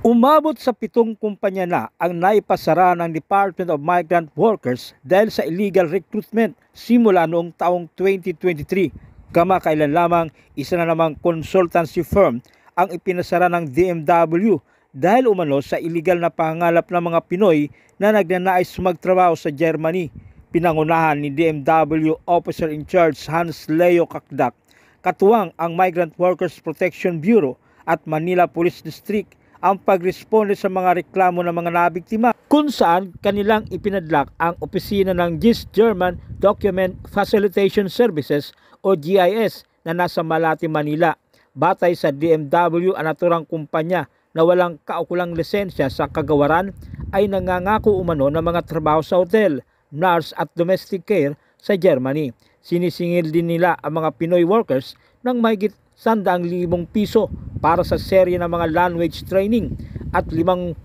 Umabot sa 7 kumpanya na ang naipasara ng Department of Migrant Workers dahil sa illegal recruitment simula noong taong 2023. Kamakailan lamang isa na namang consultancy firm ang ipinasara ng DMW dahil umano sa illegal na pangangalap ng mga Pinoy na nagnanais magtrabaho sa Germany. Pinangunahan ni DMW Officer in Charge Hans Leo Kakdak, katuwang ang Migrant Workers Protection Bureau at Manila Police District ang pagresponde sa mga reklamo ng mga nabiktima, kung saan kanilang ipinadlak ang opisina ng GIS German Document Facilitation Services o GIS na nasa Malate, Manila. Batay sa DMW, ang naturang kumpanya na walang kaukulang lisensya sa kagawaran ay nangangako umano ng mga trabaho sa hotel, nurse at domestic care sa Germany. Sinisingil din nila ang mga Pinoy workers ng mahigit 100,000 piso para sa serye ng mga language training at 5,000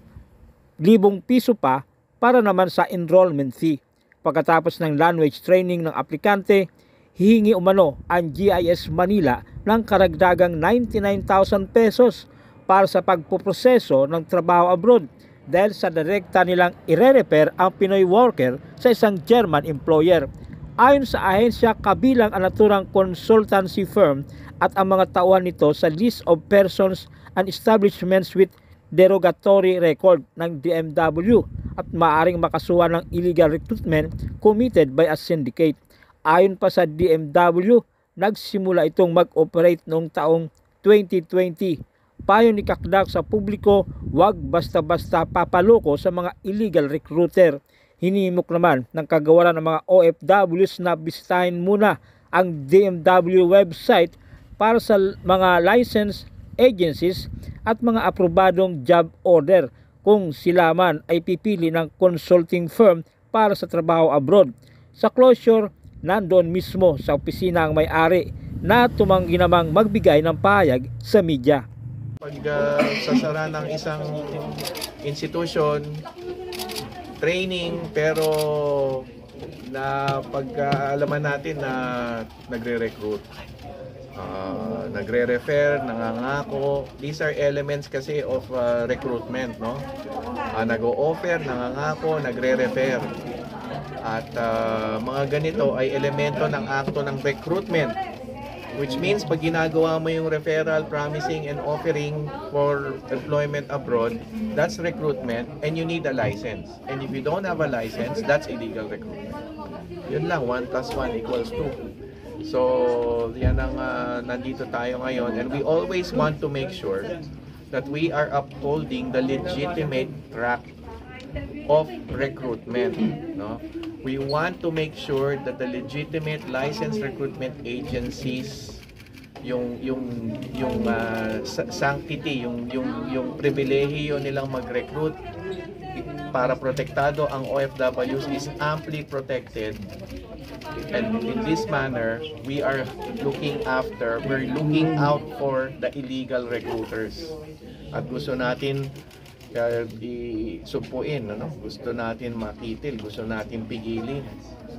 piso pa para naman sa enrollment fee. Pagkatapos ng language training ng aplikante, hihingi umano ang GIS Manila ng karagdagang 99,000 pesos para sa pagpoproseso ng trabaho abroad dahil sa direkta nilang ire-refer ang Pinoy worker sa isang German employer. Ayon sa ahensya, kabilang ang naturang consultancy firm at ang mga tauhan nito sa list of persons and establishments with derogatory record ng DMW at maaaring makasuhan ng illegal recruitment committed by a syndicate. Ayon pa sa DMW, nagsimula itong mag-operate noong taong 2020. Payo ni Kakdak sa publiko, huwag basta-basta papaloko sa mga illegal recruiter. Hinimok naman ng kagawaran ng mga OFWs na bisitahin muna ang DMW website para sa mga licensed agencies at mga aprobadong job order kung sila man ay pipili ng consulting firm para sa trabaho abroad. Sa closure, nandoon mismo sa opisina ang may-ari na tumanggi namang magbigay ng pahayag sa media. Pag sasara ng isang institution, training, pero na pag-alaman natin na nagre-recruit, nagre-refer, nangangako. These are elements kasi of recruitment, no? Nag-o-offer, nangangako, nagre-refer. At mga ganito ay elemento ng akto ng recruitment, which means pag ginagawa mo yung referral, promising, and offering for employment abroad, that's recruitment, and you need a license. And if you don't have a license, that's illegal recruitment. Yun lang, 1 + 1 = 2. So, yan ang nandito tayo ngayon, and we always want to make sure that we are upholding the legitimate track of recruitment, no? We want to make sure that the legitimate licensed recruitment agencies, yung sanctity, yung pribilehiyo nilang mag-recruit para protektado ang OFWs is amply protected. And in this manner, we're looking out for the illegal recruiters. At gusto natin isumpuin, ano? Gusto natin makitil, gusto natin pigilin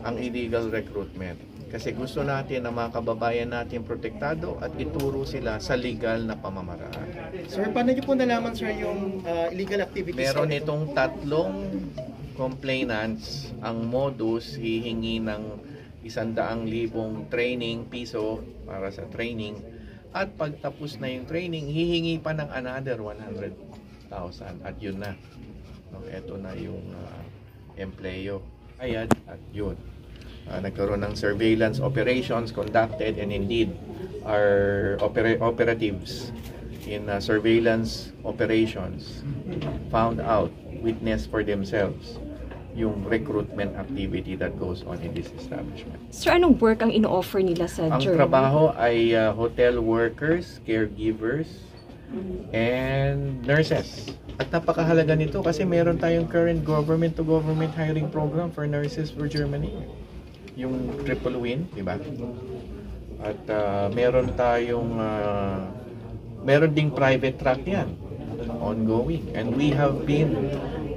ang illegal recruitment. Kasi gusto natin na mga kababayan natin protektado at ituro sila sa legal na pamamaraan. Sir, paano niyo po nalaman, sir, yung illegal activities? Meron itong 3 complainants. Ang modus, hihingi ng 100,000 training piso para sa training. At pagtapos na yung training, hihingi pa ng another 100,000 at yun na. Ito na yung empleyo. Ayad at yun. Nagkaroon ng surveillance operations conducted, and indeed our operatives in surveillance operations found out, witnessed for themselves yung recruitment activity that goes on in this establishment. Sir, anong work ang ino-offer nila sa Germany? Ang trabaho ay hotel workers, caregivers, and nurses. At napakahalaga nito kasi meron tayong current government-to-government hiring program for nurses for Germany. Yung Triple Win, di ba? At meron ding private track yan, ongoing. And we have been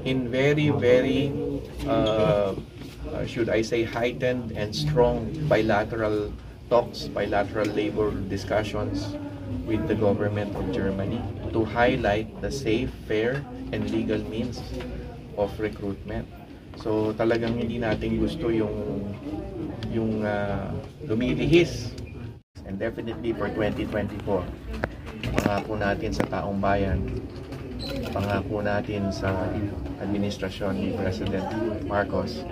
in very, very, should I say, heightened and strong bilateral talks, bilateral labor discussions with the government of Germany to highlight the safe, fair, and legal means of recruitment. So talagang hindi natin gusto yung lumilihis. And definitely for 2024, pangako natin sa taong bayan, pangako natin sa administrasyon ni President Marcos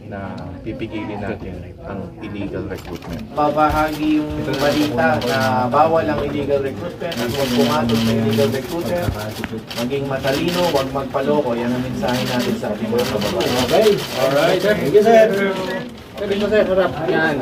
na pipigilin natin ang illegal recruitment. Babahagi yung balita na bawal ang illegal recruitment at huwag pumatol sa illegal recruitment. Maging matalino, huwag magpaloko. Yan ang mensahe natin sa ating mga kababayan. Okay. Alright. Thank you, sir. Thank you, sir. Harap. Yan.